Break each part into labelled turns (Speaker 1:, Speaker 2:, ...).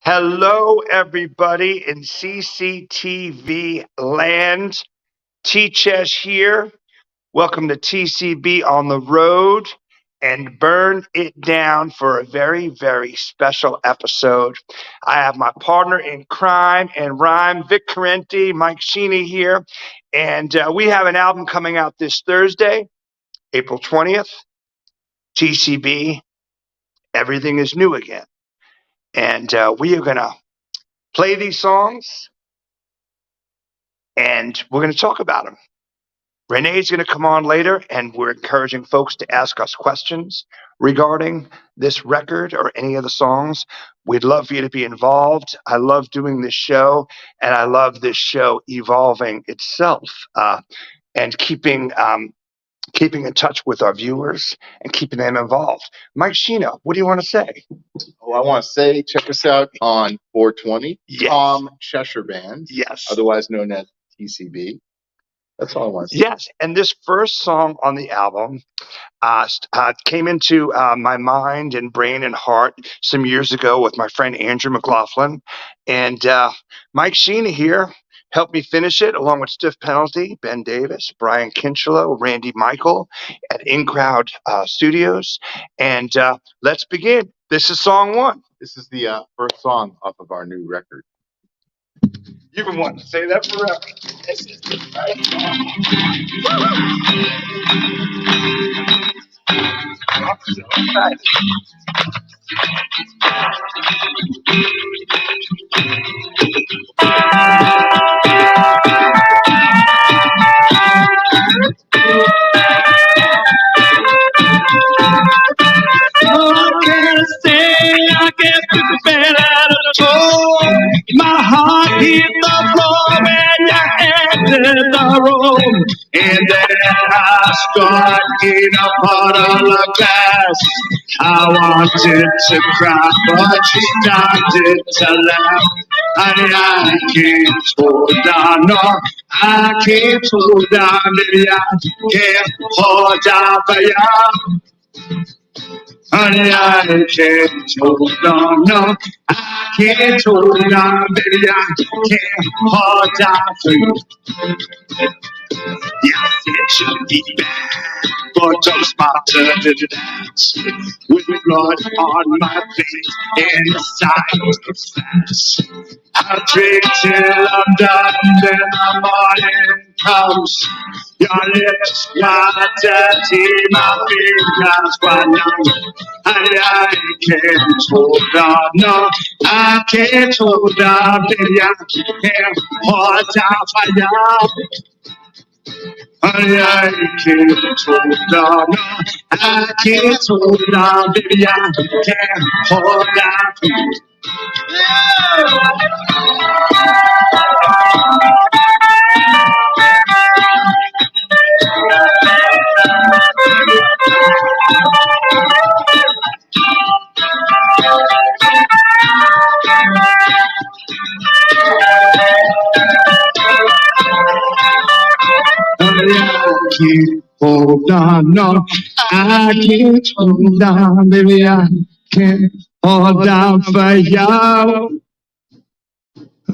Speaker 1: Hello, everybody in CCTV land. T-Chess here. Welcome to TCB on the road and burn it down for a very, very special episode. I have my partner in crime and rhyme, Vic Carrente, Mike Shina here. And we have an album coming out this Thursday, April 20th. TCB, Everything is New Again. And we are going to play these songs, and we're going to talk about them. Renee's going to come on later, and we're encouraging folks to ask us questions regarding this record or any of the songs. We'd love for you to be involved. I love doing this show, and I love this show evolving itself and keeping in touch with our viewers and keeping them involved. Mike Shina, what do you want to say?
Speaker 2: Oh, I want to say, check us out on 420,
Speaker 1: Yes.
Speaker 2: Tom Cheshire Band,
Speaker 1: Yes.
Speaker 2: otherwise known as TCB. That's all I want to say.
Speaker 1: Yes, and this first song on the album came into my mind and brain and heart some years ago with my friend Andrew McLaughlin. And Mike Shina here helped me finish it, along with Stiff Penalty, Ben Davis, Brian Kinchelo, Randy Michael at In Crowd Studios. And let's begin. This is song one.
Speaker 2: This is the first song off of our new record.
Speaker 1: You've been wanting to say that forever. This is the right song. I'm so excited.
Speaker 3: I can't put the bed out of the floor. My heart hit the floor when you entered the room. And then I start in a bottle of glass. I wanted to cry, but she started to laugh. And I can't hold on, no, I can't hold on, baby, I can't hold on for you. Honey, I can't hold on, no, I can't hold on, baby, I can't hold on for you. Yeah, it should be bad, but it's my turn to dance. With blood on my face and the silence fast. I'll drink till I'm done, then the morning comes. Your lips are dirty, my fingers were numb. And I can't hold on, no, I can't hold on, baby, I can't hold on for you. I can't hold on, no, I can't hold on, baby, I can't hold on for you. I can't hold on, no, I can't hold on, baby, I can't hold on for you.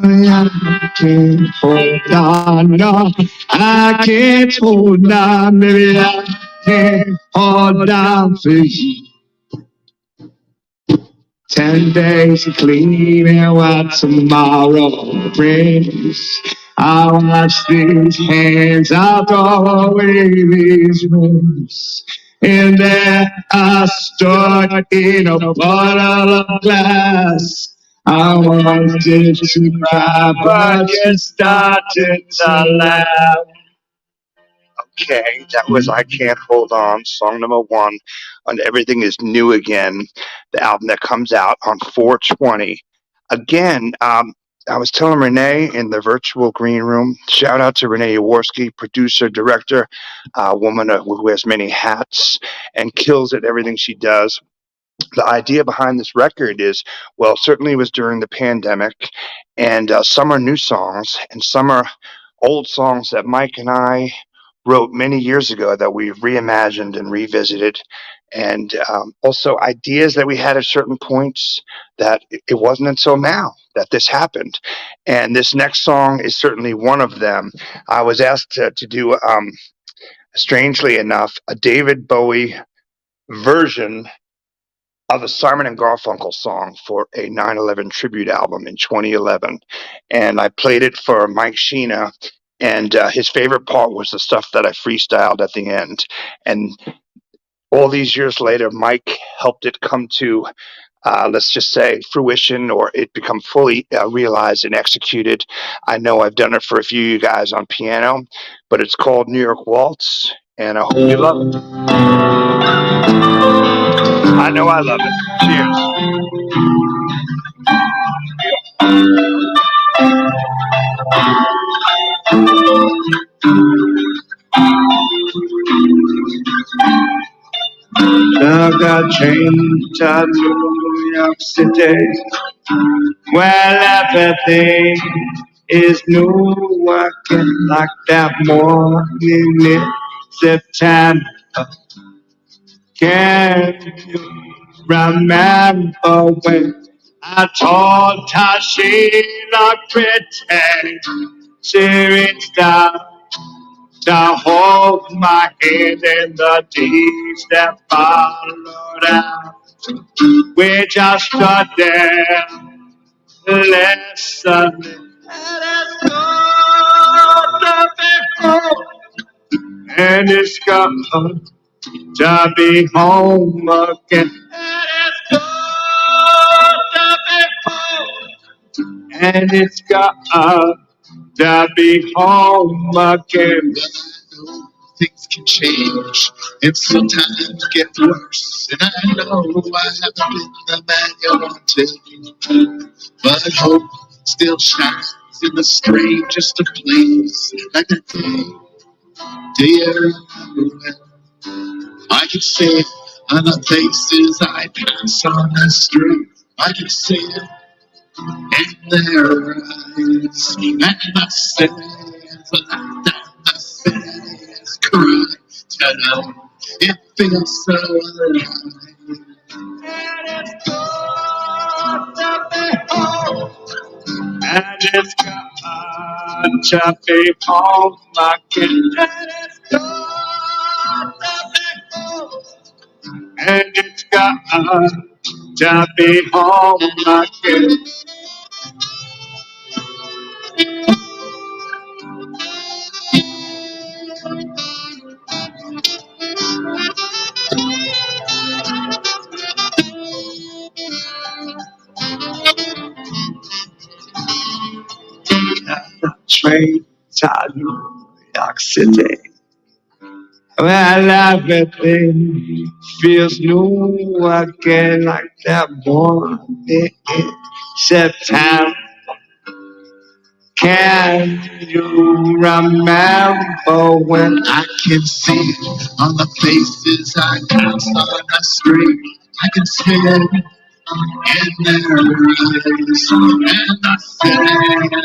Speaker 3: I can't hold on, no, I can't hold on, baby, I can't hold on for you. 10 days to clean and what tomorrow brings. I'll wash these hands, I'll throw away these rings. And then I stood in a bottle of glass. I wanted to cry, but you started to laugh.
Speaker 1: Okay, that was I Can't Hold On, song number one on Everything is New Again, the album that comes out on 4/20. Again, I was telling Renee in the virtual green room, shout out to Renee Jaworski, producer, director, woman who wears many hats and kills at everything she does. The idea behind this record is, well, certainly it was during the pandemic, and some are new songs and some are old songs that Mike and I wrote many years ago that we've reimagined and revisited, and also ideas that we had at certain points that it wasn't until now that this happened. And this next song is certainly one of them. I was asked to do, strangely enough, a David Bowie version of a Simon and Garfunkel song for a 9/11 tribute album in 2011, and I played it for Mike Shina, and his favorite part was the stuff that I freestyled at the end. And all these years later, Mike helped it come to, let's just say, fruition, or it become fully realized and executed. I know I've done it for a few of you guys on piano, but it's called New York Waltz, and I hope you love it. I know I love it. Cheers. Took a train to New York City, where everything is new, working like that morning in September. Can you remember when I told her she looked pretty? She reached out to hold my hand in the days that followed out. We just stood there listening. And it's good to be home, and it's good to be home again. And it's good to be home, and it's good to be home again.
Speaker 2: Things can change and sometimes get worse. And I know I haven't been the man you wanted, but hope still shines in the strangest of places. Like a day, dear, I can see it on the faces I pass on the street. I can see it in their eyes, and I say, I say, cry tonight. It feels so alive.
Speaker 1: And it's good to be home, and it's good to be home again. And it's good to be home, and it's good to be home again. Train to New York City, well, everything feels new again, like that morning in September. Can you remember when
Speaker 2: I can see it on the faces I pass on the street. I can see it in their eyes. And I say,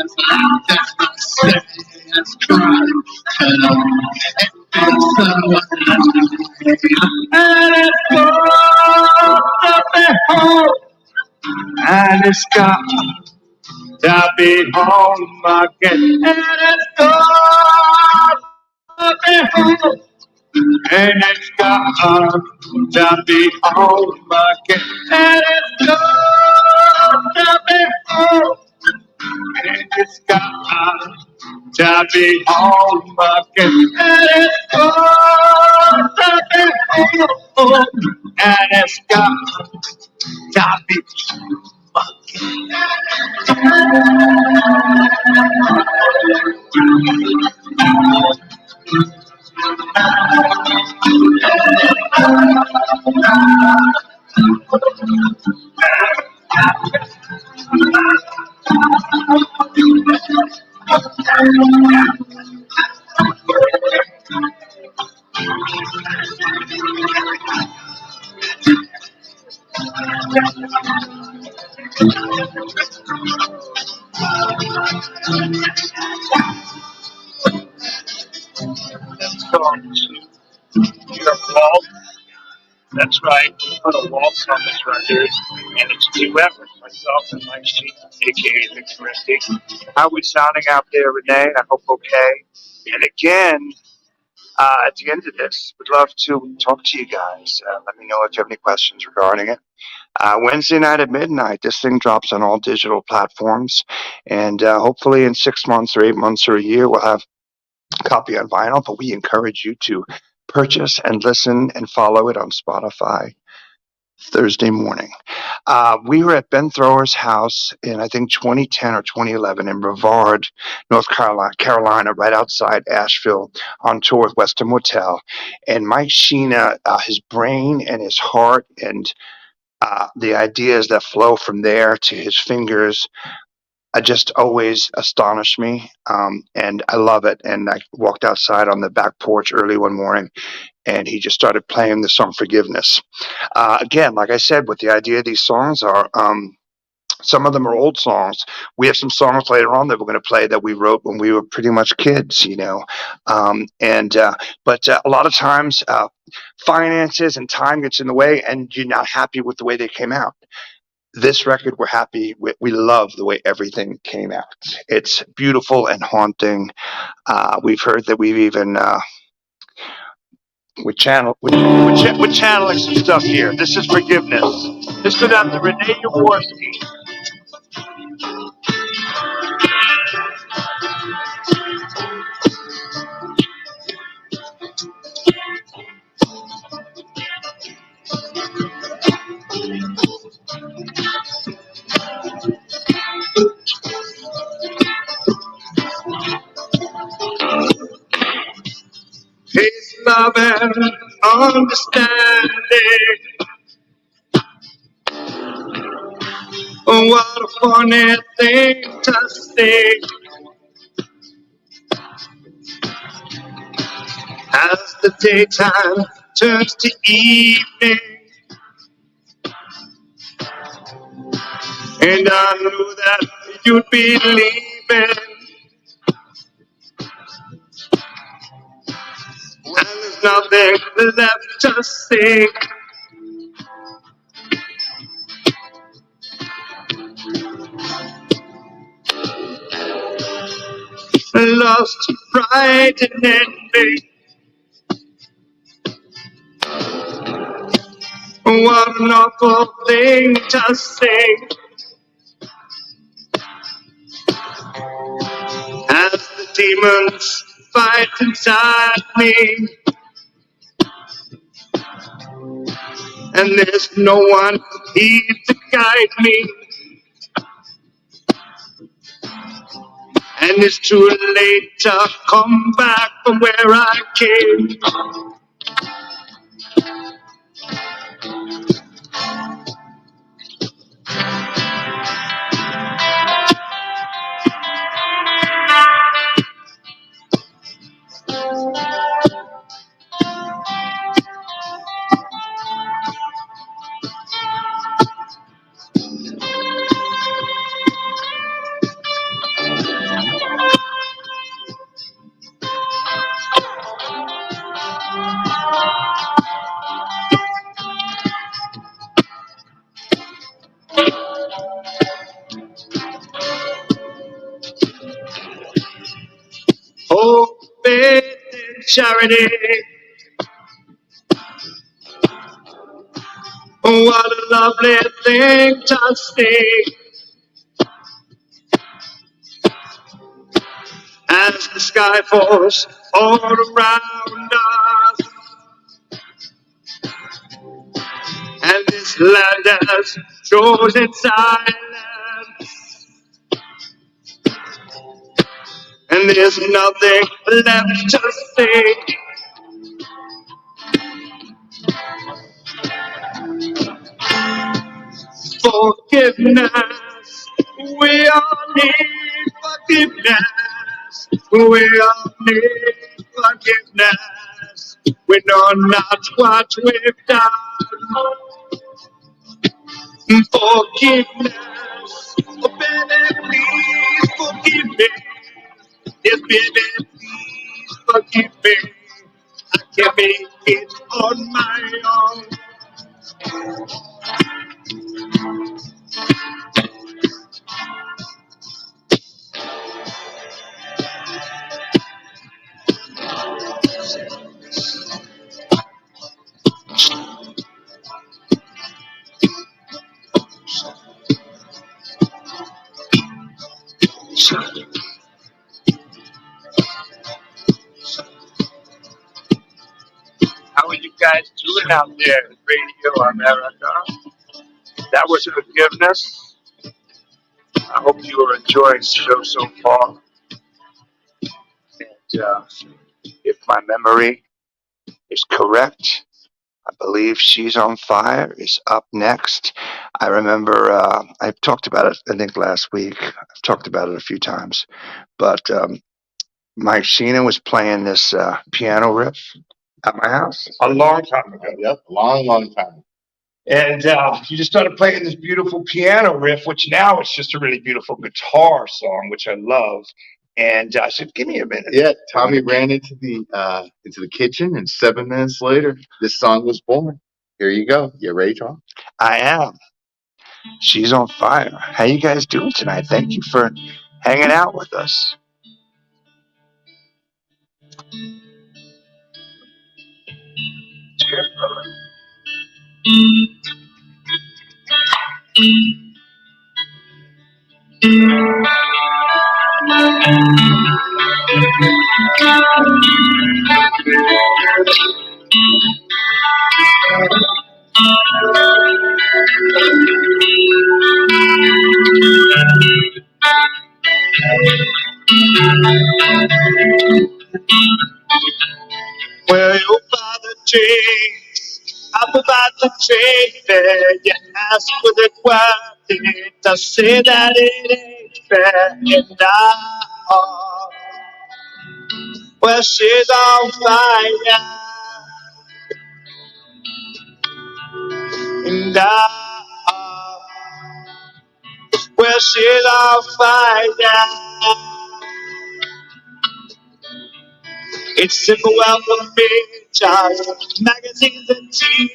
Speaker 2: as loud as I say, as cry tonight. It feels so alive.
Speaker 1: and it's good to be home, and it's good to be home again. And it's good to be home, and it's good to be home again. And it's good to be home, and it's good to be home again. And it's good to be home, and it's good to be song to your waltz. That's right. We put a waltz on this record, and it's a duet with myself and Mike Shina, aka Vic Carrente. How we sounding out there, Renee? I hope okay. And again, at the end of this, we'd love to talk to you guys. Let me know if you have any questions regarding it. Wednesday night at midnight, this thing drops on all digital platforms. And hopefully in 6 months or 8 months or a year, we'll have a copy on vinyl. But we encourage you to purchase and listen and follow it on Spotify Thursday morning. We were at Ben Thrower's house in, I think, 2010 or 2011 in Brevard, North Carolina, right outside Asheville, on tour with Western Motel. And Mike Shina, his brain and his heart and the ideas that flow from there to his fingers just always astonish me. And I love it. And I walked outside on the back porch early one morning, and he just started playing the song Forgiveness. Again, like I said, what the idea of these songs are, some of them are old songs. We have some songs later on that we're going to play that we wrote when we were pretty much kids, you know. But a lot of times, finances and time gets in the way, and you're not happy with the way they came out. This record, we're happy. We love the way everything came out. It's beautiful and haunting. We've heard that we've even we're channeling some stuff here. This is Forgiveness. This goes out to Renee Jaworski. Peace, love, and understanding. What a funny thing to say. As the daytime turns to evening, and I knew that you'd be leaving. And there's nothing left to say. Lost pride and envy. What an awful thing to say. As the demons fight inside me, and there's no one here to guide me, and it's too late to come back from where I came. Oh, faith and charity. What a lovely thing to see. As the sky falls all around us, and this land has chosen silence, and there's nothing left to say. Forgiveness, we all need forgiveness. We all need forgiveness. We know not what we've done. Forgiveness, oh baby, please forgive me. Yes, baby, please forgive me. I can't make it on my own. How are you guys doing out there in Radio America? That was Forgiveness. I hope you are enjoying the show so far. And if my memory is correct, I believe She's on Fire is up next. I remember I talked about it, I think, last week. I've talked about it a few times. But Mike Shina was playing this piano riff at my house a long time ago.
Speaker 2: Yep, long time.
Speaker 1: And he just started playing this beautiful piano riff, which now it's just a really beautiful guitar song, which I love. And I said, "Give me a minute."
Speaker 2: Yeah, Tommy ran into the kitchen, and 7 minutes later, this song was born. Here you go. You ready, Tom?
Speaker 1: I am. She's on Fire. How you guys doing tonight? Thank you for hanging out with us. Cheers, brother. Well, your father changed. I'm about to change it. You ask for the quality to say that it ain't fair. And well, she's on fire. And well, she's on fire. It's simple welcome pictures, magazines and TV,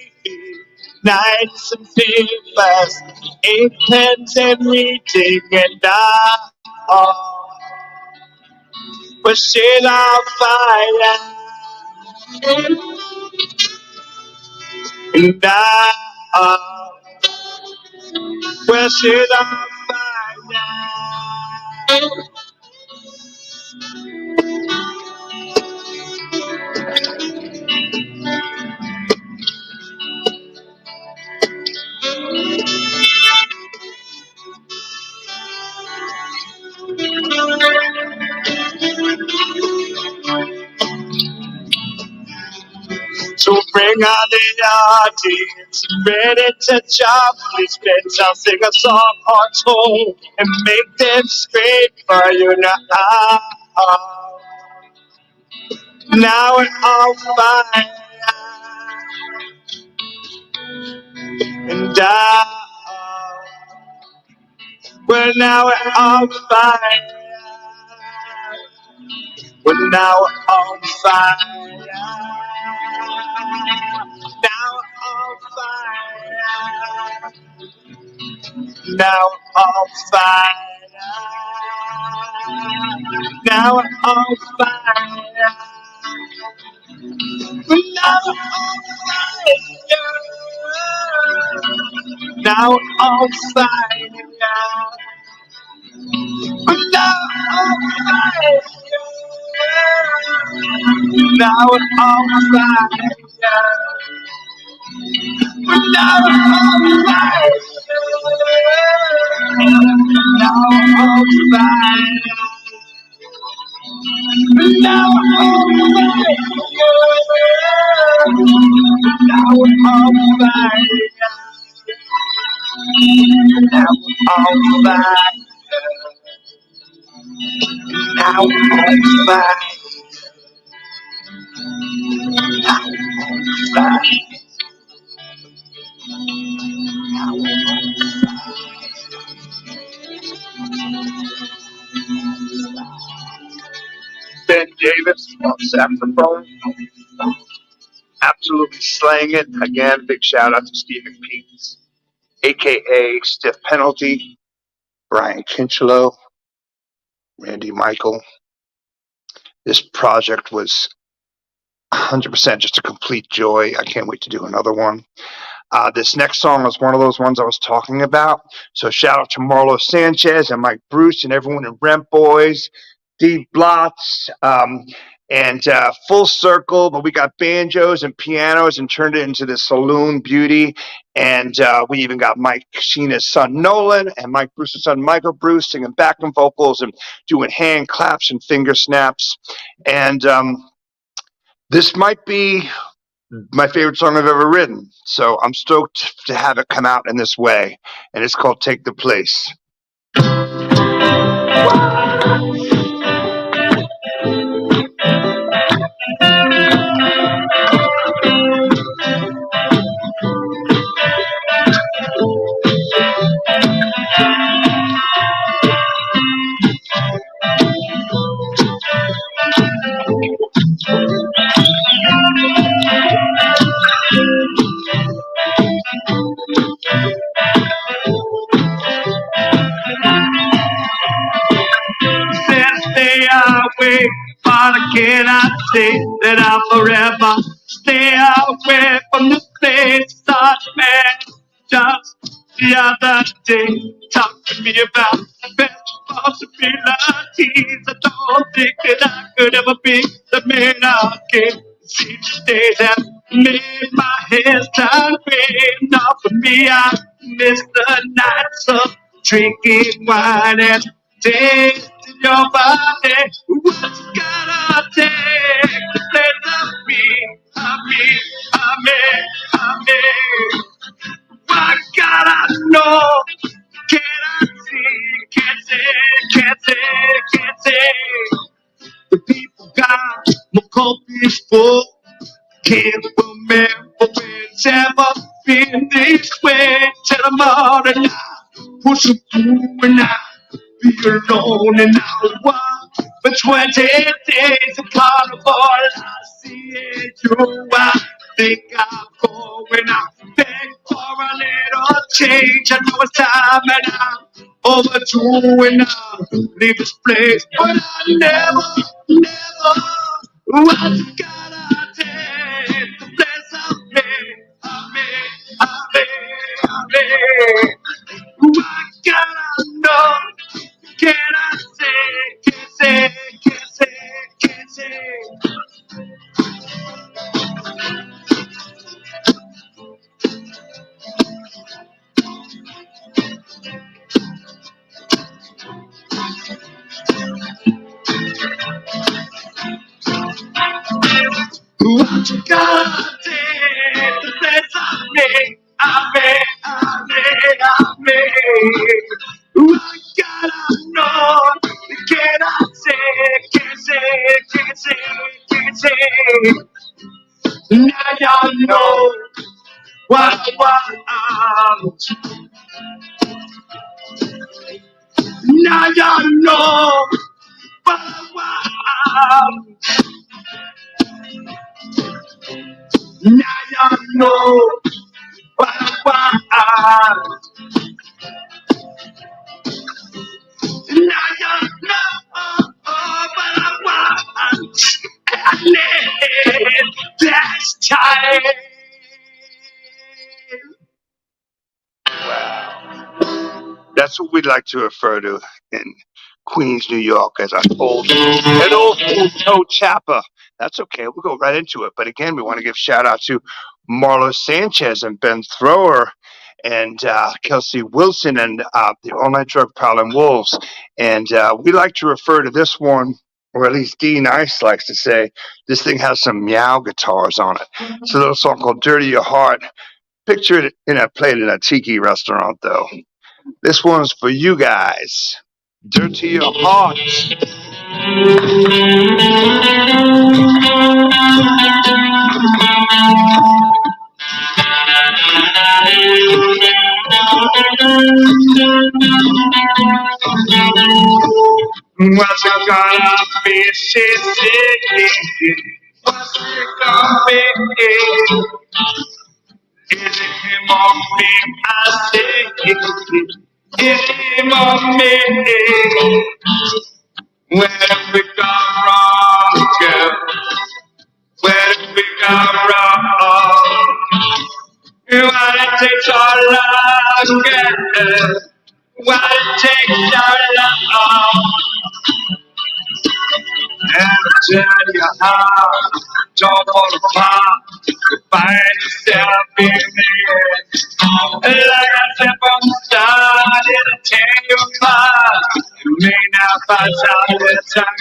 Speaker 1: nights and papers, ink pens and reading, and but she's on fire. And well, she's on fire. So bring on the audience, ready to jump. Please spins, I'll sing a song or two and make them scream for you now. Now we're on fire, and well, now we're on fire. Well, now we're on fire. Now we're on fire. Now we're on fire. Now we're on fire. Well, now we're on fire. Now we're on fire. Well, now we're on fire. Now we're on fire. But now we're on fire. Now we're on fire. But now we're on fire. Now we're on fire. Now we're on fire. Now we're on fire. Ben Davis on saxophone. absolutely slaying it. Again, big shout out to Stephen Peets, aka Stiff Penalty, Brian Kinchlow, Randy Michael. This project was 100% just a complete joy. I can't wait to do another one. This next song was one of those ones I was talking about. So shout out to Marlo Sanchez and Mike Bruce and everyone in Rent Boys, D Blots, and Full Circle. But we got banjos and pianos and turned it into this saloon beauty. And we even got Mike Shina's son Nolan and Mike Bruce's son Michael Bruce singing backing vocals and doing hand claps and finger snaps. And this might be my favorite song I've ever written. So I'm stoked to have it come out in this way. And it's called Take the Place.
Speaker 3: Stay away, but I cannot say that I'll forever stay away from the place such man. Just the other day, talk to me about the best possibilities. I don't think that I could ever be the man I can see today that made my head start paying off for me. I miss the nights of drinking wine and tasting your body. What's gotta take the place of me? Why gotta know? Can I see? Can't say. The people got my cup is full. Can't remember when it's ever been this way. Till the morning now, pushing through and I be alone and I walk for 20 days of carnival. I see it through. I think I'm going out. Beg for a little change. I know it's time and I'm overdue and I'll leave this place. But I never was gonna take the place of me. I gotta know. Can I say, can't say. What you gotta take the place of me? I gotta know. Can I say, can't say. Now y'all know what now y'all know what now y'all know what now y'all know what I want. That's time.
Speaker 1: Wow. That's what we'd like to refer to in Queens, New York, as an old toe chapper. That's okay. We'll go right into it. But again, we want to give shout out to Marlo Sanchez and Ben Thrower and Kelsey Wilson and the All Night Drug Prowling Wolves. And we like to refer to this one, or at least D Nice likes to say, this thing has some meow guitars on it. It's a little song called Dirty Your Heart. Picture it played in a tiki restaurant, though. This one's for you guys. Dirty Your Heart.
Speaker 3: What's gonna be Mississippi? What's it gonna be? Is it him or me? I say, is it him or me? Where did we go wrong, girl? Where did we go wrong? Why did it take so long, girl? Why did it take so long? Never tell you how, don't fall apart. You find yourself in there. Like I said from the start, it'll tear you apart. You may not find out that time.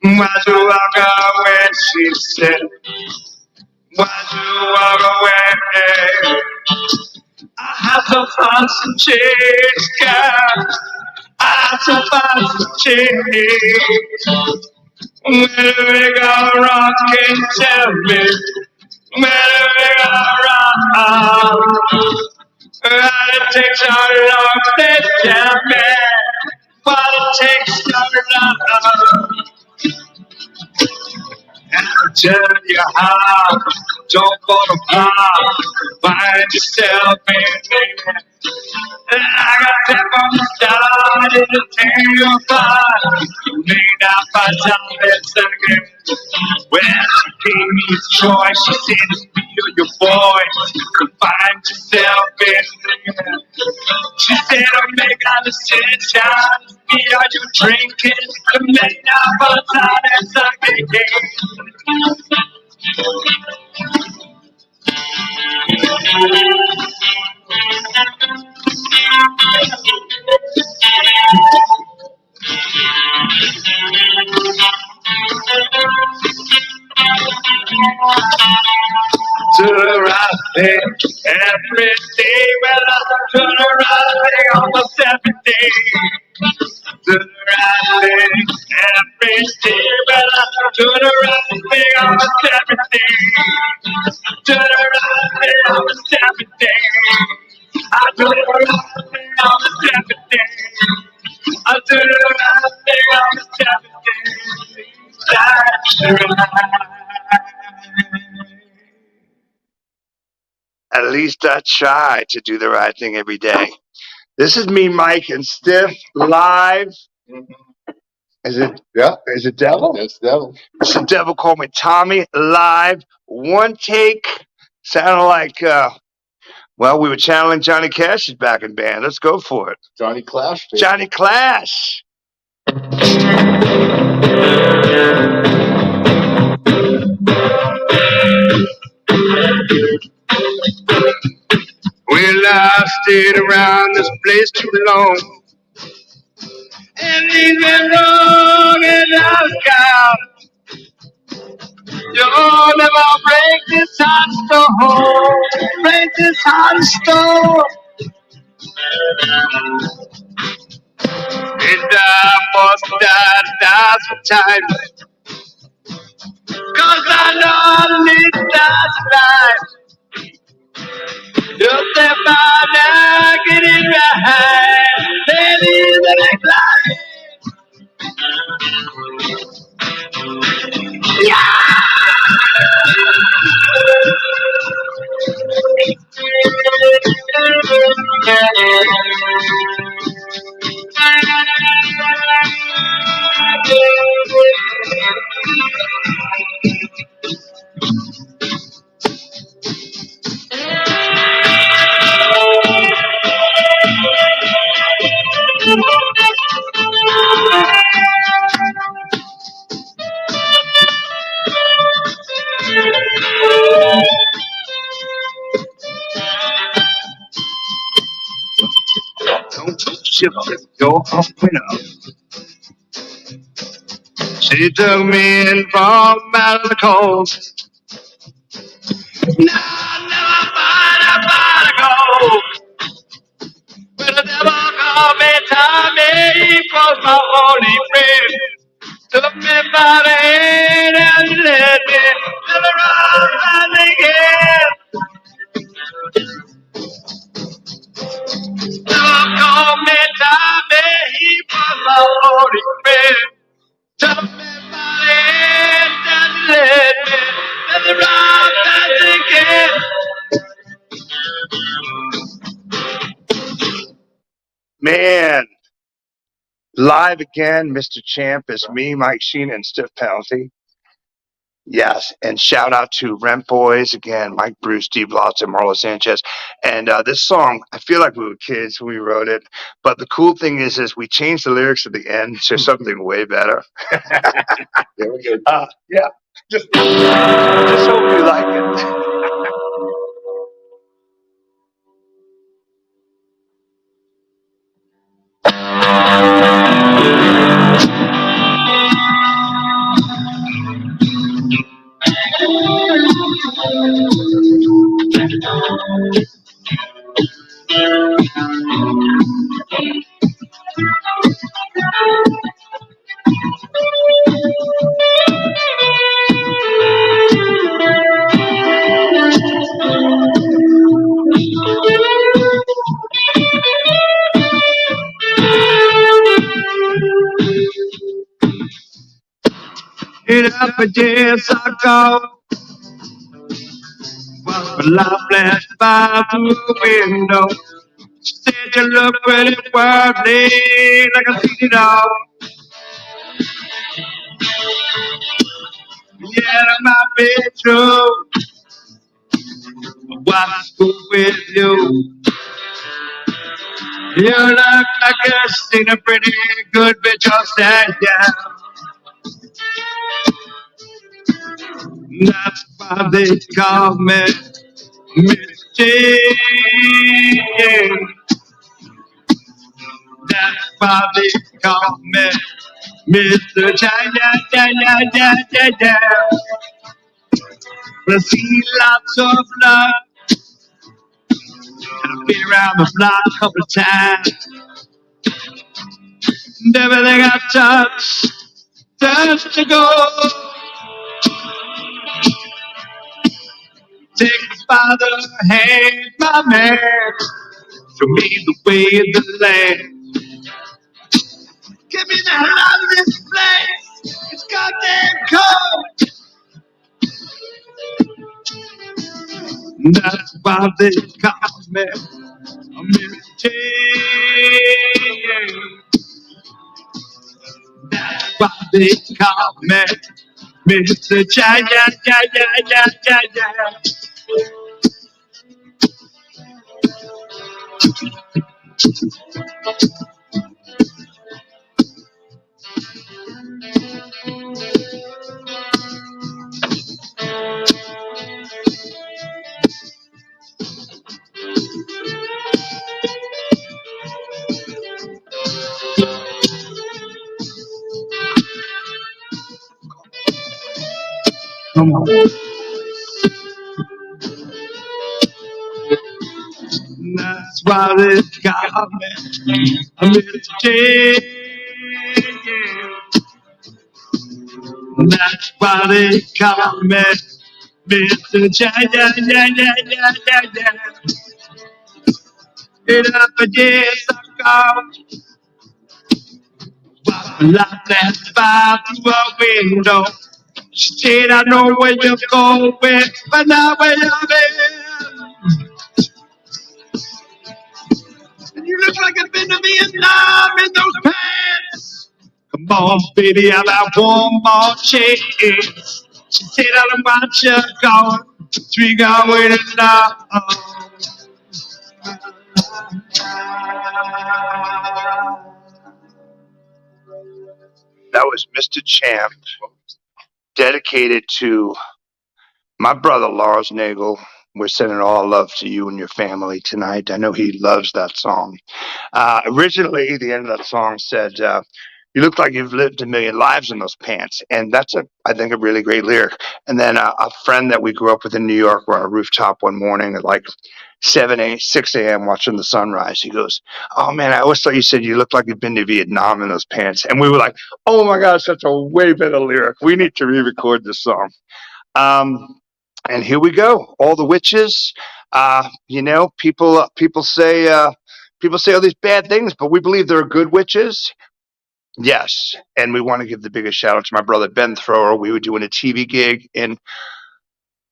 Speaker 3: Why do I go when she said, why do I go away? I have to find some change, girl. I have to find some change. Where do we go wrong? Can you tell me? Where do we go wrong? Why it takes so long? Please tell me. Why it takes so long? And I'll tell you how. Don't fall apart. Find yourself in there. Like I said from the start, it'll tear you apart. You may not find out that second. Well, she gave me a choice. She said, it's feel your voice. You can find yourself in there. She said, I'll make all the sunshine. Be all you drinking. You may not find out that second. To the right thing every day. Well, I do the right thing almost every day. To the right thing every day. Well, I do the right thing almost every day. To the right thing almost every day. I do the right thing almost every day. I do the right thing almost every day. That's right.
Speaker 1: At least I try to do the right thing every day. This is me, Mike, and Stiff live. Is it? Yeah. Is it Devil?
Speaker 2: That's Devil.
Speaker 1: It's the Devil called me Tommy live. One take. Sounded like, well, we were channeling Johnny Cash's back in band. Let's go for it.
Speaker 2: Johnny Clash. Baby.
Speaker 1: Johnny Clash. Well, I've stayed around this place too long. And things went wrong and I was gone. You'll never break this heart stone. Break this heart stone. And I must die sometimes. 'Cause I know I need to die tonight. Just step by now, get it right. Let it like life. Don't you shiver, you're a winner. She took me in from out of the cold. Now I never find a go. But the devil called me Tommy, he was my only friend. Took me
Speaker 3: my hand and you led me to the road and again. Look on me, Tommy, he was my only friend. Took me by the hand and you led me to the road and again.
Speaker 1: Man, live again, Mr. Champ. It's me, Mike Shina, and Stiff Penalty. Yes, and shout out to Rent Boys again, Mike Bruce, Steve Lotz, and Marlo Sanchez. And this song, I feel like we were kids when we wrote it, but the cool thing is we changed the lyrics at the end to something way better.
Speaker 2: Yeah, we're good.
Speaker 1: Yeah, just hope you like it.
Speaker 3: It up against I go. But life flashed by through the window. She said you look pretty worldly, like I seen it all. Yeah, that might be true. What's good with you? You look like you've seen a pretty good bitch upside down. That's why they call me Miss Jane. That's why they call me Mr. China. I see lots of love. And I've been around the block a couple of times. And everything I touch turns to gold. Take me by the hand, my man. Show me the way of the land. Get me the hell out of this place. It's goddamn cold. That's why they call me Miss Jane. That's why they call me Mr. China. Come on. That's why they call me Miss Jane. That's why they call me Mr. China. It up against the car. Life flashed by through a window. She said, I know where you're going, but not where you've been. And you look like I've been to Vietnam in those pants. Come on, baby, I've got one more chance. She said, I don't want you going. We got waiting now.
Speaker 1: That was Mr. Champ, dedicated to my brother Lars Nagel. We're sending all love to you and your family tonight. I know he loves that song. Originally, the end of that song said, You look like you've lived a million lives in those pants. And that's I think, a really great lyric. And then a friend that we grew up with in New York, were on a rooftop one morning at like 6 a.m. watching the sunrise. He goes, "Oh man, I always thought you said you looked like you'd been to Vietnam in those pants." And we were like, "Oh my gosh, that's a way better lyric. We need to re-record this song." And here we go. All the witches. People say all these bad things, but we believe there are good witches. Yes, and we want to give the biggest shout out to my brother Ben Thrower. We were doing a TV gig in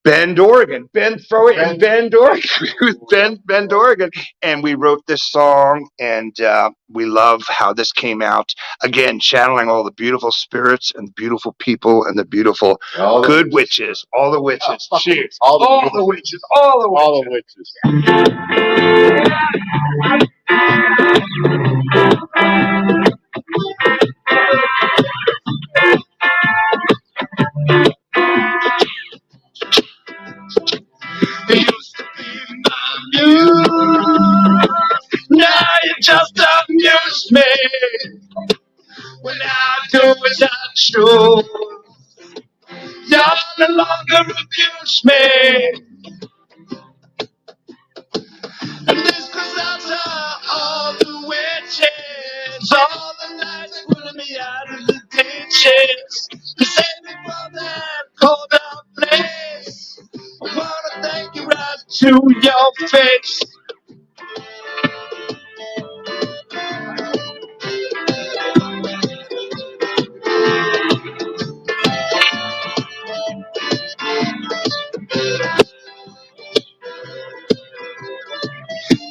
Speaker 1: Bend, Oregon. Ben Thrower in Bend, Oregon. Bend, Oregon. And we wrote this song, and we love how this came out. Again, channeling all the beautiful spirits and the beautiful people and the beautiful good witches. All the witches. Cheers. All the witches. All the witches. It used to be my muse. Now you just amuse me. When I do as I choose, you no longer abuse me. And this goes out to all the witches, all the nights pulling me out of the ditches, to save me from that cold dark place. I wanna thank you right to your face.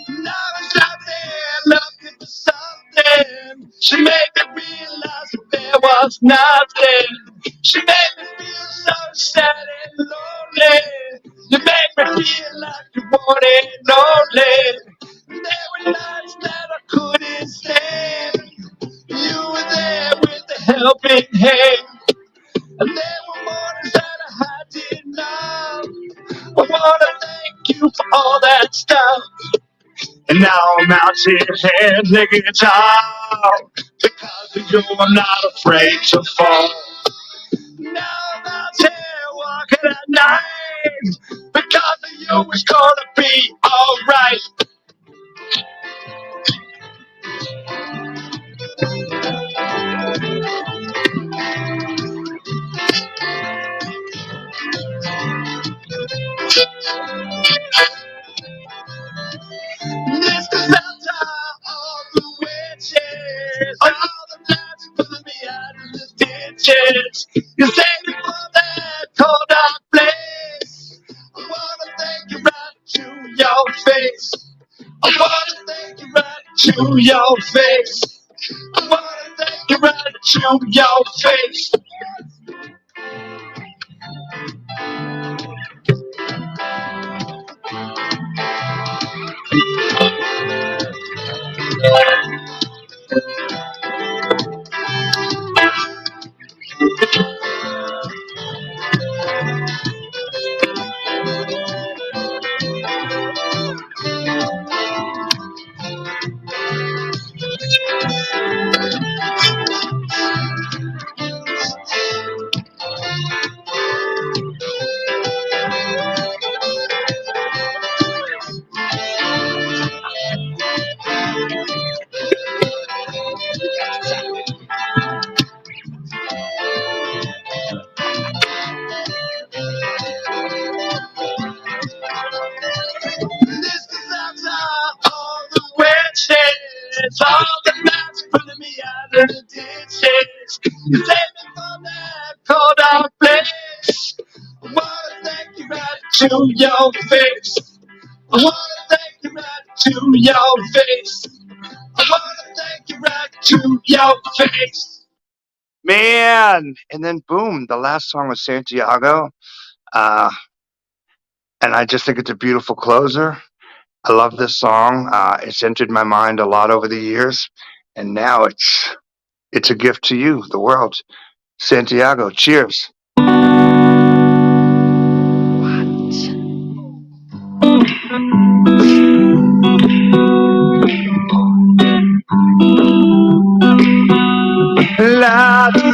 Speaker 1: Now I'm out there looking for something. She made me realize that there was nothing. She made me feel so sad and lonely. You made me feel like you wanted lonely. There were nights that I couldn't stand. You were there with a helping hand. And there were mornings that I had enough. I wanna thank you for all that stuff. And now I'm out here handling guitar. Because of you, I'm not afraid to fall. Now I'm out here walking at night. Because of you, it's gonna be alright. This goes out to all the witches, all the nights pulling me out of the ditches. You saved me from that cold dark place. I wanna thank you right to your face. I wanna thank you right to your face. I wanna thank you right to your face. This goes out to all the witches, all the nights pulling me out of the ditches. You saved me from that cold dark place. I wanna thank you right to your face. I wanna thank you right to your face. I wanna thank you right to your face. Man, and then boom, the last song was Santiago. And I just think it's a beautiful closer. I love this song. It's entered my mind a lot over the years, and now it's a gift to you, the world. Santiago, cheers.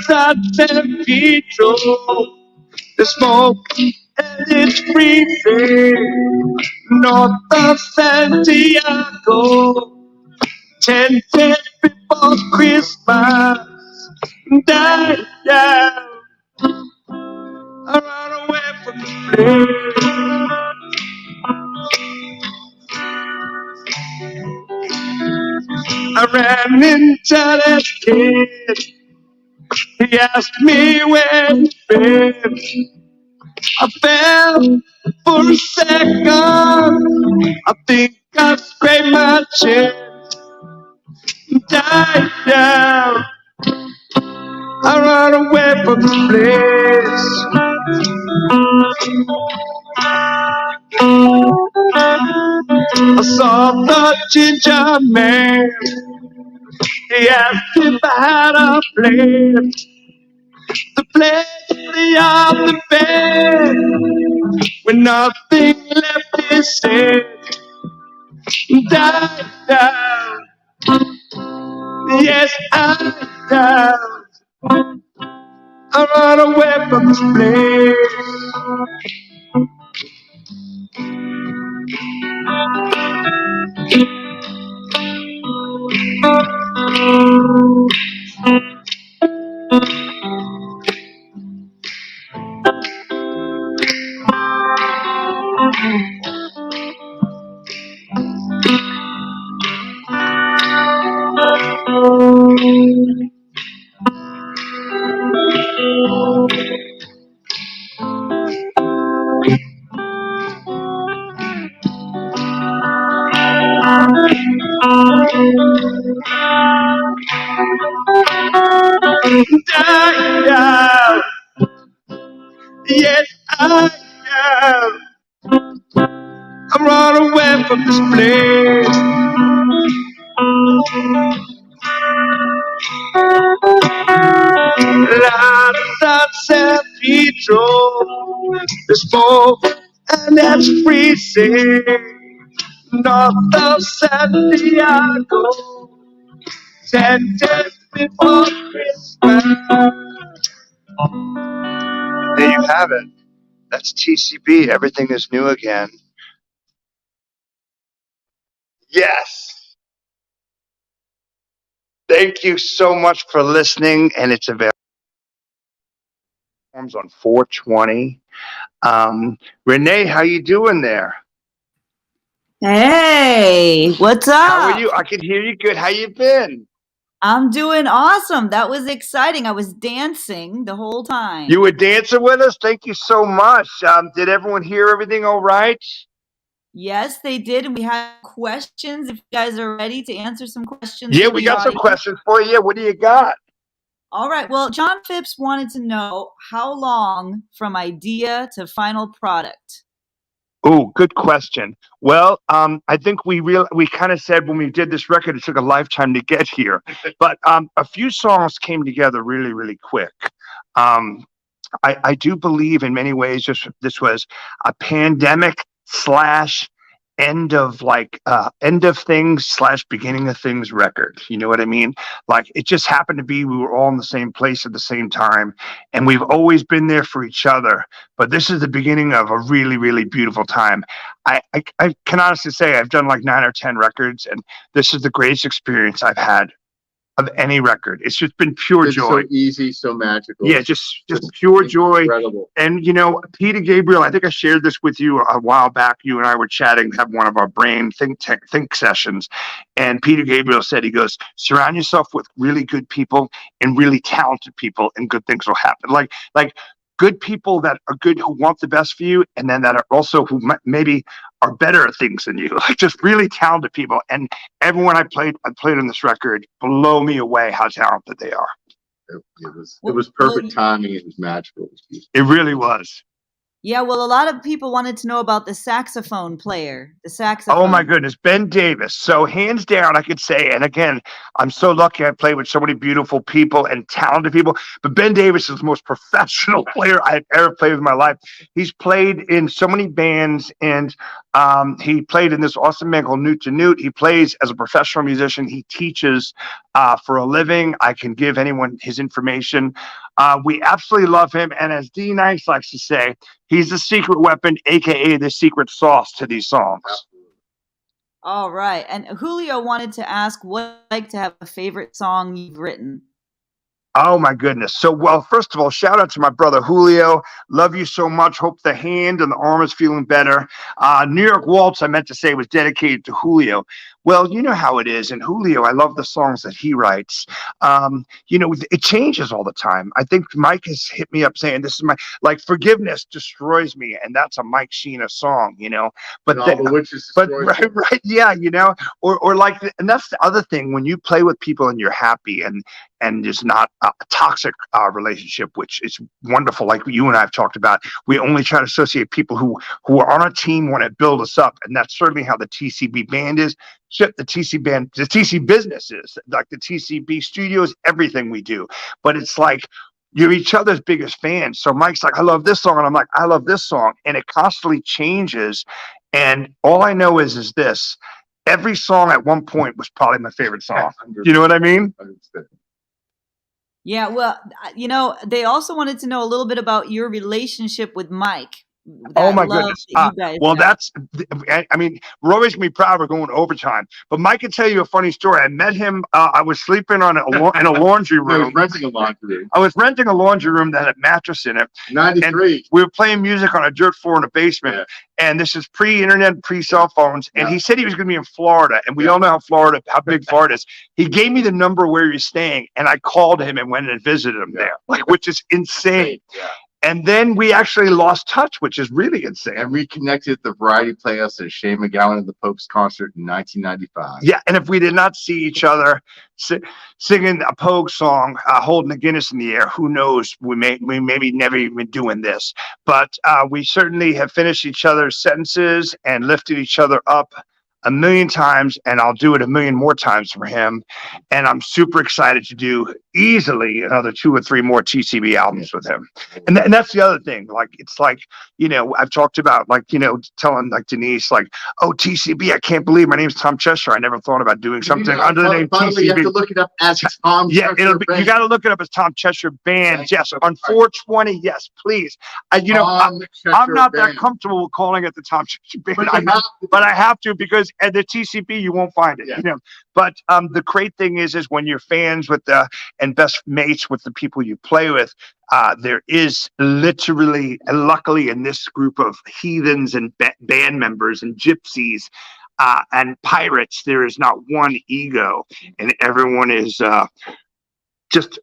Speaker 3: San Pedro. The smoke and it's freezing north of Santiago. 10 days before Christmas, die down. I run away from the place. I ran into that kid. He asked me where he'd been. I fell for a second. I think I scraped my chin. Died down. I run away from this place. I saw the ginger man. He asked if I had a plan to play beyond the bed. When nothing left is said, died down. Yes, I died. I run away from this place. Die down. Yes, I am. I'm running away from this place. La San Pedro, the smoke and that's freezing north of Santiago. 10 days before Christmas. There you have it. That's TCB. Everything is new again. Yes. Thank you so much for listening, and it's available on 420. Renee, how you doing there?
Speaker 4: Hey, what's up?
Speaker 3: How are you? I can hear you good. How you been?
Speaker 4: I'm doing awesome. That was exciting. I was dancing the whole time.
Speaker 3: You were dancing with us? Thank you so much. Did everyone hear everything all right?
Speaker 4: Yes, they did. And we had questions. If you guys are ready to answer some questions.
Speaker 3: Yeah, we got some questions for you. What do you got?
Speaker 4: All right. Well, John Phipps wanted to know how long from idea to final product?
Speaker 3: Oh, good question. Well, I think we kind of said when we did this record, it took a lifetime to get here. But a few songs came together really, really quick. I do believe in many ways this was a pandemic / end of things / beginning of things record. You know what I mean? Like it just happened to be we were all in the same place at the same time, and we've always been there for each other. But this is the beginning of a really, really beautiful time. I can honestly say I've done like 9 or 10 records, and this is the greatest experience I've had of any record. It's just been pure joy.
Speaker 2: So easy, so magical.
Speaker 3: Yeah, just pure joy.
Speaker 2: Incredible.
Speaker 3: And Peter Gabriel, I think I shared this with you a while back. You and I were chatting, have one of our brain think sessions. And Peter Gabriel said, he goes, surround yourself with really good people and really talented people, and good things will happen. Like good people that are good, who want the best for you, and then that are also who maybe are better at things than you, like just really talented people. And everyone I played on this record blow me away how talented they are.
Speaker 2: It was perfect timing. It was magical.
Speaker 3: It really was.
Speaker 4: Yeah, well, a lot of people wanted to know about the saxophone player. The saxophone.
Speaker 1: Oh my goodness, Ben Davis. So hands down, I could say, and again, I'm so lucky I played with so many beautiful people and talented people. But Ben Davis is the most professional player I've ever played with in my life. He's played in so many bands, and he played in this awesome band called Newt to Newt. He plays as a professional musician. He teaches for a living. I can give anyone his information. We absolutely love him, and as D Nice likes to say, he's the secret weapon, aka the secret sauce to these songs.
Speaker 4: All right. And Julio wanted to ask what it's like to have a favorite song you've written.
Speaker 1: Oh my goodness. So, well, first of all, shout out to my brother Julio. Love you so much. Hope the hand and the arm is feeling better. New York Waltz, I meant to say, was dedicated to Julio. Well, you know how it is. And Julio, I love the songs that he writes. It changes all the time. I think Mike has hit me up saying, this is my, like, forgiveness destroys me. And that's a Mike Shina song, But
Speaker 2: all the witches
Speaker 1: right, yeah, or like, and that's the other thing when you play with people and you're happy and there's not a toxic relationship, which is wonderful. Like you and I have talked about, we only try to associate people who are on a team, want to build us up, and that's certainly how the TCB band is. Shit, the TC business is like the TCB studios, everything we do. But it's like you're each other's biggest fans. So Mike's like, I love this song, and I'm like, I love this song, and it constantly changes. And all I know is this: every song at one point was probably my favorite song. You know what I mean?
Speaker 4: Yeah, well, they also wanted to know a little bit about your relationship with Mike.
Speaker 1: Oh my goodness. We're always gonna be proud we're going overtime. But Mike can tell you a funny story. I met him. I was sleeping in a laundry room.
Speaker 2: I was renting a laundry room.
Speaker 1: I was renting a laundry room that had a mattress in it.
Speaker 2: 93.
Speaker 1: And we were playing music on a dirt floor in the basement. Yeah. And this is pre-internet, pre-cell phones. And he said he was going to be in Florida. And we all know how big Florida is. He gave me the number where he's staying. And I called him and went and visited him there, which is insane. Yeah. And then we actually lost touch, which is really insane.
Speaker 2: And reconnected at the Variety Playhouse at Shane MacGowan at the Pogues concert in 1995.
Speaker 1: Yeah, and if we did not see each other singing a Pogue song, holding the Guinness in the air, who knows? We maybe never even been doing this. But we certainly have finished each other's sentences and lifted each other up a million times, and I'll do it a million more times for him. And I'm super excited to do easily another 2 or 3 more TCB albums with him. And that's the other thing. Like, it's like, I've talked about, like, telling like Denise, like, oh, TCB, I can't believe my name's Tom Cheshire. I never thought about doing something under the name TCB.
Speaker 2: You have to look it up as Tom Cheshire.
Speaker 1: You got to look it up as Tom Cheshire Band. Yes, on 420. Yes, please. I'm not that comfortable with calling it the Tom Cheshire Band, but I have to, because at the TCB you won't find it. But the great thing is when you're fans with and best mates with the people you play with, there is literally, luckily in this group of heathens and band members and gypsies and pirates, there is not one ego, and everyone is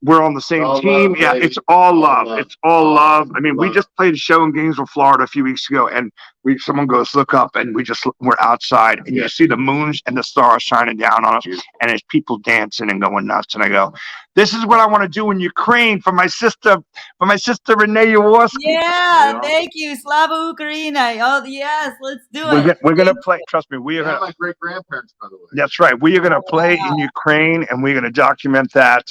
Speaker 1: we're on the same team. Love, yeah, it's all love. It's all love. I mean, we just played a show in Gainesville, Florida a few weeks ago, and someone goes, look up, and we're outside, and you see the moons and the stars shining down on us, and there's people dancing and going nuts. And I go, this is what I want to do in Ukraine for my sister Renee Yaworski.
Speaker 4: Yeah, thank you, Slava Ukraina. Oh yes, let's do it.
Speaker 1: We're gonna play. Trust me, we are
Speaker 2: my great grandparents, by the way.
Speaker 1: That's right. We are gonna play in Ukraine, and we're gonna document that.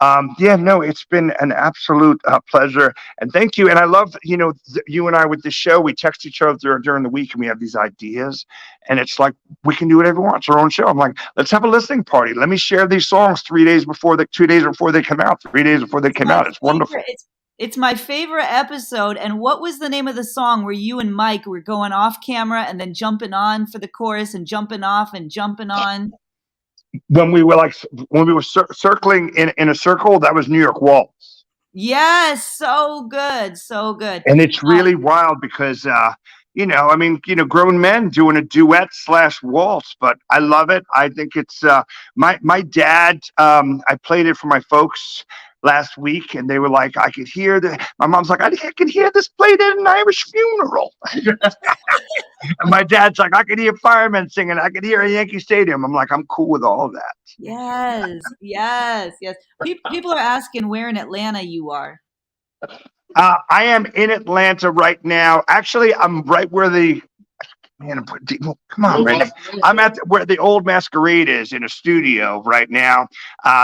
Speaker 1: It's been an absolute pleasure, and thank you. And I love, you and I with this show. We text each other during the week, and we have these ideas, and it's like we can do whatever we want. It's our own show. I'm like, let's have a listening party. Let me share these songs 2 days before they come out. 3 days before they came out. It's wonderful.
Speaker 4: It's my favorite episode. And what was the name of the song where you and Mike were going off camera and then jumping on for the chorus and jumping off and jumping on?
Speaker 1: When we were circling in a circle, that was New York Waltz.
Speaker 4: Yes, so good, so good.
Speaker 1: And it's really wild because grown men doing a duet / waltz, but I love it. I think it's my dad. I played it for my folks last week, and they were like, I could hear my mom's like, I could hear this played at an Irish funeral. And my dad's like, I could hear firemen singing. I could hear a Yankee Stadium. I'm like, I'm cool with all of that.
Speaker 4: Yes. People are asking where in Atlanta you are.
Speaker 1: I am in Atlanta right now. Actually, I'm right where the man. Come on, Randy. I'm at where the old Masquerade is in a studio right now.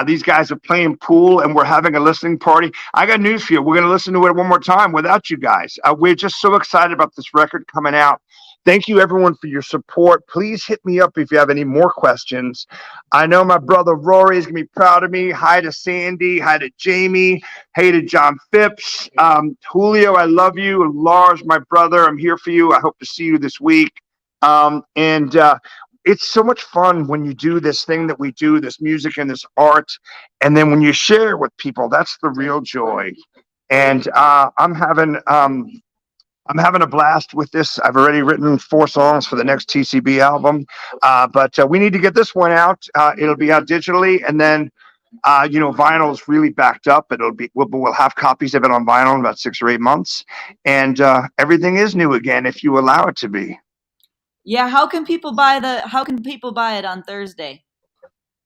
Speaker 1: These guys are playing pool, and we're having a listening party. I got news for you. We're going to listen to it one more time without you guys. We're just so excited about this record coming out. Thank you, everyone, for your support. Please hit me up if you have any more questions. I know my brother Rory is going to be proud of me. Hi to Sandy. Hi to Jamie. Hey to John Phipps. Julio, I love you. Lars, my brother, I'm here for you. I hope to see you this week. And it's so much fun when you do this thing that we do, this music and this art. And then when you share it with people, that's the real joy. And I'm having a blast with this. I've already written 4 songs for the next TCB album, but we need to get this one out. It'll be out digitally, and then vinyl is really backed up. We'll have copies of it on vinyl in about 6 or 8 months, and everything is new again if you allow it to be.
Speaker 4: Yeah, how can people buy it on Thursday?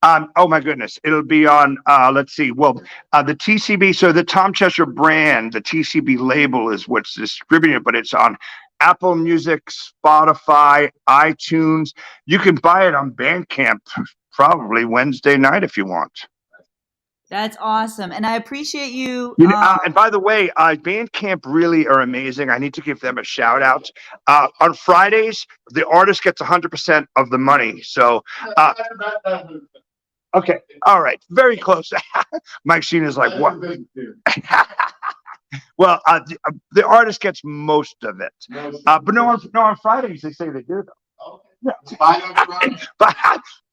Speaker 1: Oh my goodness, it'll be on. Let's see. Well, the TCB. So the Tom Cheshire brand, the TCB label is what's distributed, but it's on Apple Music, Spotify, iTunes. You can buy it on Bandcamp probably Wednesday night if you want.
Speaker 4: That's awesome, and I appreciate you.
Speaker 1: And by the way, Bandcamp really are amazing. I need to give them a shout out. On Fridays, the artist gets 100% of the money. So. Okay. All right. Very close. Mike Shina is like, what? Well, the artist gets most of it. But no, on Fridays, they say they do, though. Yeah.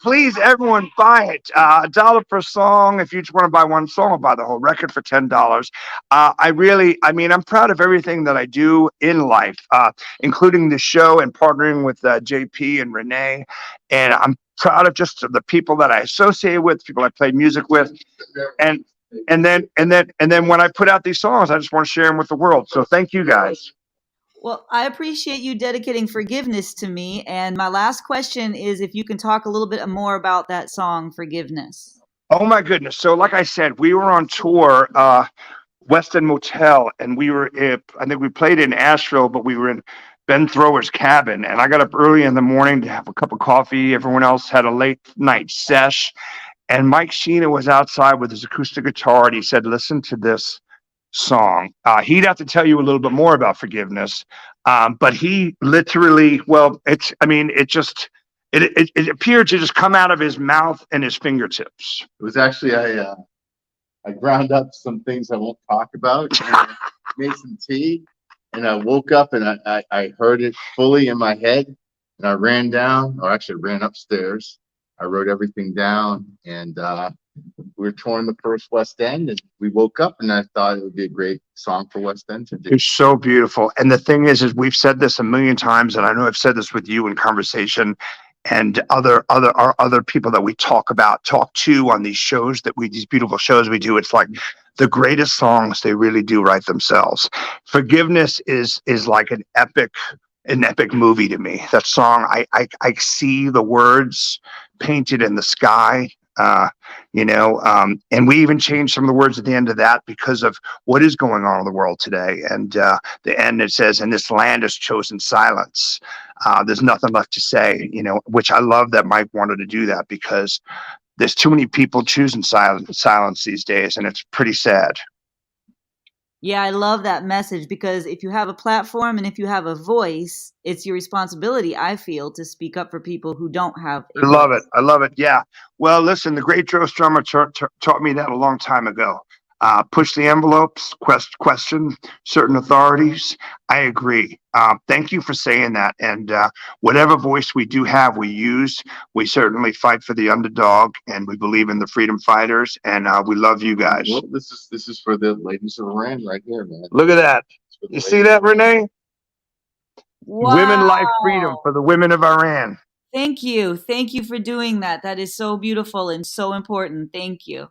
Speaker 1: Please, everyone, buy it. $1 per song. If you just want to buy one song, I'll buy the whole record for $10. I'm proud of everything that I do in life, including the show and partnering with JP and Renee. And I'm proud of just the people that I associate with, people I play music with, and then when I put out these songs, I just want to share them with the world. So thank you guys.
Speaker 4: Well, I appreciate you dedicating Forgiveness to me. And my last question is if you can talk a little bit more about that song, Forgiveness.
Speaker 1: Oh my goodness! So like I said, we were on tour, West End Motel, and I think we played in Asheville, but we were in Ben Thrower's cabin, and I got up early in the morning to have a cup of coffee. Everyone else had a late night sesh, and Mike Shina was outside with his acoustic guitar, and he said, "Listen to this song." He'd have to tell you a little bit more about Forgiveness, but he literally, it appeared to just come out of his mouth and his fingertips.
Speaker 2: It was actually I ground up some things I won't talk about, and I made some tea. And I woke up and I heard it fully in my head, and I ran down, or actually ran upstairs. I wrote everything down, and we were touring the first West End, and we woke up, and I thought it would be a gret song for West End to do.
Speaker 1: It's so beautiful. And the thing is we've said this a million times, and I know I've said this with you in conversation and other people that we talk to on these shows these beautiful shows we do. It's like the greatest songs, they really do write themselves. Forgiveness is like an epic movie to me. That song, I see the words painted in the sky, and we even changed some of the words at the end of that because of what is going on in the world today. And the end, it says, "And this land has chosen silence." There's nothing left to say, which I love that Mike wanted to do that, because there's too many people choosing silence these days, and it's pretty sad.
Speaker 4: Yeah, I love that message, because if you have a platform and if you have a voice, it's your responsibility, I feel, to speak up for people who don't have a voice.
Speaker 1: I love it. Yeah. Well, listen, the great Joe Strummer taught me that a long time ago. Push the envelopes, question certain authorities. I agree. Thank you for saying that. And whatever voice we do have, we use. We certainly fight for the underdog, and we believe in the freedom fighters. And we love you guys.
Speaker 2: Well, this is for the ladies of Iran right here, man.
Speaker 1: Look at that. You see that, Renee? Wow. Women, life, freedom for the women of Iran.
Speaker 4: Thank you. Thank you for doing that. That is so beautiful and so important. Thank you.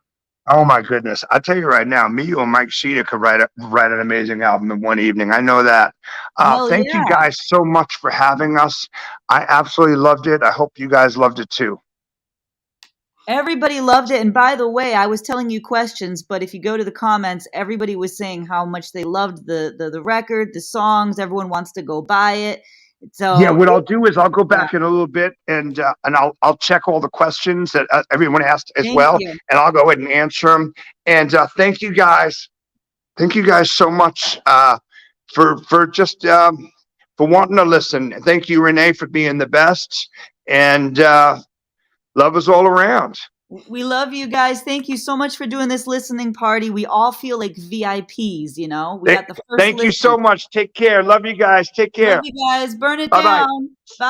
Speaker 1: Oh my goodness. I'll tell you right now, me and Mike Shina could write an amazing album in one evening. I know that. Thank you guys so much for having us. I absolutely loved it. I hope you guys loved it too.
Speaker 4: Everybody loved it. And by the way, I was telling you questions, but if you go to the comments, everybody was saying how much they loved the record, the songs. Everyone wants to go buy it. So
Speaker 1: Yeah, what I'll do is I'll go
Speaker 4: yeah,
Speaker 1: back in a little bit and I'll check all the questions that everyone asked as
Speaker 4: thank
Speaker 1: well,
Speaker 4: you.
Speaker 1: and I'll go ahead and answer them. And thank you guys so much for just for wanting to listen. Thank you, Renee, for being the best, and love is all around.
Speaker 4: We love you guys. Thank you so much for doing this listening party. We all feel like VIPs, you know? We got the first
Speaker 1: Thank you
Speaker 4: listen.
Speaker 1: so much. Take care. Love you guys. Take
Speaker 4: Love
Speaker 1: care.
Speaker 4: you guys. Burn it
Speaker 1: Bye bye.
Speaker 4: down. Bye.